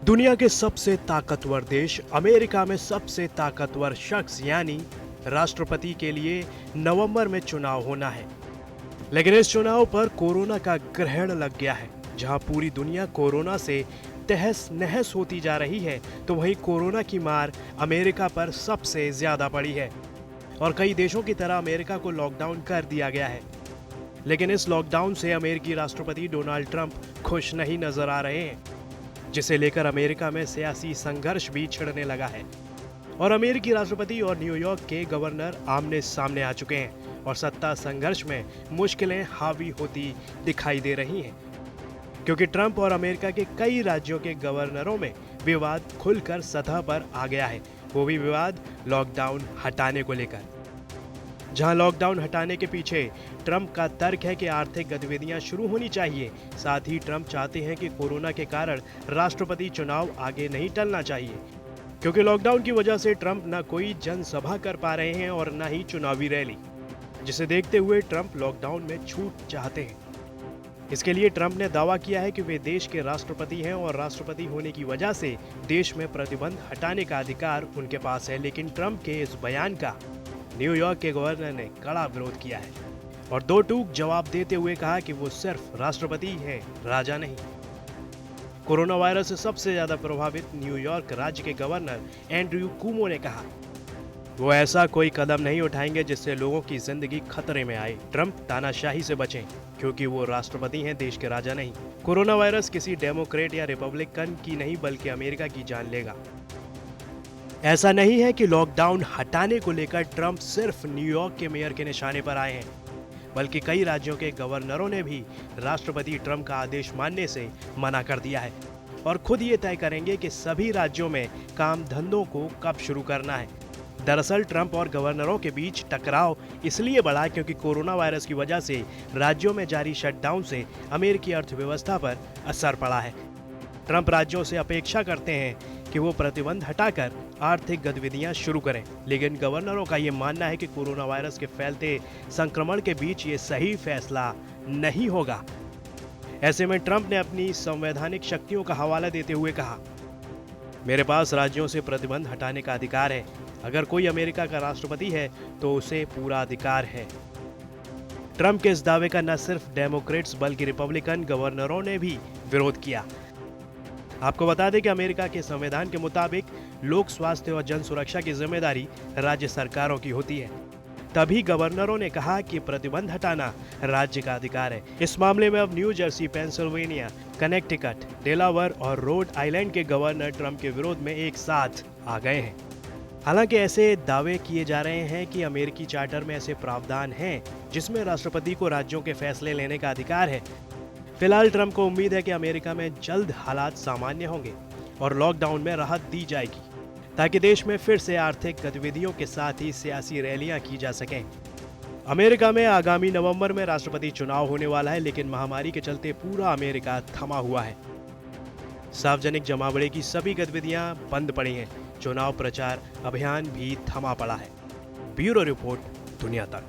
दुनिया के सबसे ताकतवर देश अमेरिका में सबसे ताकतवर शख्स यानी राष्ट्रपति के लिए नवंबर में चुनाव होना है। लेकिन इस चुनाव पर कोरोना का ग्रहण लग गया है। जहां पूरी दुनिया कोरोना से तहस नहस होती जा रही है, तो वहीं कोरोना की मार अमेरिका पर सबसे ज्यादा पड़ी है और कई देशों की तरह अमेरिका को लॉकडाउन कर दिया गया है। लेकिन इस लॉकडाउन से अमेरिकी राष्ट्रपति डोनाल्ड ट्रंप खुश नहीं नजर आ रहे हैं, जिसे लेकर अमेरिका में सियासी संघर्ष भी छिड़ने लगा है और अमेरिकी राष्ट्रपति और न्यूयॉर्क के गवर्नर आमने सामने आ चुके हैं और सत्ता संघर्ष में मुश्किलें हावी होती दिखाई दे रही हैं, क्योंकि ट्रंप और अमेरिका के कई राज्यों के गवर्नरों में विवाद खुलकर सतह पर आ गया है। वो भी विवाद लॉकडाउन हटाने को लेकर, जहां लॉकडाउन हटाने के पीछे ट्रंप का तर्क है कि आर्थिक गतिविधियां शुरू होनी चाहिए। साथ ही ट्रंप चाहते हैं कि कोरोना के कारण राष्ट्रपति चुनाव आगे नहीं टलना चाहिए, क्योंकि लॉकडाउन की वजह से ट्रंप न कोई जनसभा कर पा रहे हैं और न ही चुनावी रैली, जिसे देखते हुए ट्रंप लॉकडाउन में छूट चाहते हैं। इसके लिए ट्रंप ने दावा किया है कि वे देश के राष्ट्रपति हैं और राष्ट्रपति होने की वजह से देश में प्रतिबंध हटाने का अधिकार उनके पास है। लेकिन ट्रंप के इस बयान का न्यूयॉर्क के गवर्नर ने कड़ा विरोध किया है और दो टूक जवाब देते हुए कहा कि वो सिर्फ राष्ट्रपति हैं, राजा नहीं। कोरोना वायरस से सबसे ज्यादा प्रभावित न्यूयॉर्क राज्य के गवर्नर एंड्रयू कुमो ने कहा वो ऐसा कोई कदम नहीं उठाएंगे जिससे लोगों की जिंदगी खतरे में आए। ट्रंप तानाशाही से बचें, क्योंकि वो राष्ट्रपति हैं, देश के राजा नहीं। कोरोना वायरस किसी डेमोक्रेट या रिपब्लिकन की नहीं बल्कि अमेरिका की जान लेगा। ऐसा नहीं है कि लॉकडाउन हटाने को लेकर ट्रंप सिर्फ न्यूयॉर्क के मेयर के निशाने पर आए हैं, बल्कि कई राज्यों के गवर्नरों ने भी राष्ट्रपति ट्रंप का आदेश मानने से मना कर दिया है और खुद ये तय करेंगे कि सभी राज्यों में काम धंधों को कब शुरू करना है। दरअसल ट्रंप और गवर्नरों के बीच टकराव इसलिए बढ़ा क्योंकि कोरोना वायरस की वजह से राज्यों में जारी शटडाउन से अमेरिकी अर्थव्यवस्था पर असर पड़ा है। ट्रंप राज्यों से अपेक्षा करते हैं कि वो प्रतिबंध हटाकर आर्थिक गतिविधियां शुरू करें, लेकिन गवर्नरों का ये मानना है कि कोरोना वायरस के फैलते संक्रमण के बीच ये सही फैसला नहीं होगा। ऐसे में ट्रंप ने अपनी संवैधानिक शक्तियों का हवाला देते हुए कहा, मेरे पास राज्यों से प्रतिबंध हटाने का अधिकार है। अगर कोई अमेरिका का राष्ट्रपति है तो उसे पूरा अधिकार है। ट्रंप के इस दावे का न सिर्फ डेमोक्रेट्स बल्कि रिपब्लिकन गवर्नरों ने भी विरोध किया। आपको बता दें कि अमेरिका के संविधान के मुताबिक लोक स्वास्थ्य और जन सुरक्षा की जिम्मेदारी राज्य सरकारों की होती है। तभी गवर्नरों ने कहा कि प्रतिबंध हटाना राज्य का अधिकार है। इस मामले में अब new Jersey, Pennsylvania, Connecticut, Delaware और रोड आइलैंड के गवर्नर ट्रंप के विरोध में एक साथ आ गए हैं। हालांकि ऐसे दावे किए जा रहे हैं कि अमेरिकी चार्टर में ऐसे प्रावधान हैं जिसमें राष्ट्रपति को राज्यों के फैसले लेने का अधिकार है। फिलहाल ट्रंप को उम्मीद है कि अमेरिका में जल्द हालात सामान्य होंगे और लॉकडाउन में राहत दी जाएगी, ताकि देश में फिर से आर्थिक गतिविधियों के साथ ही सियासी रैलियां की जा सकें। अमेरिका में आगामी नवंबर में राष्ट्रपति चुनाव होने वाला है, लेकिन महामारी के चलते पूरा अमेरिका थमा हुआ है। सार्वजनिक जमावड़े की सभी गतिविधियां बंद पड़ी हैं। चुनाव प्रचार अभियान भी थमा पड़ा है। ब्यूरो रिपोर्ट, दुनिया तक।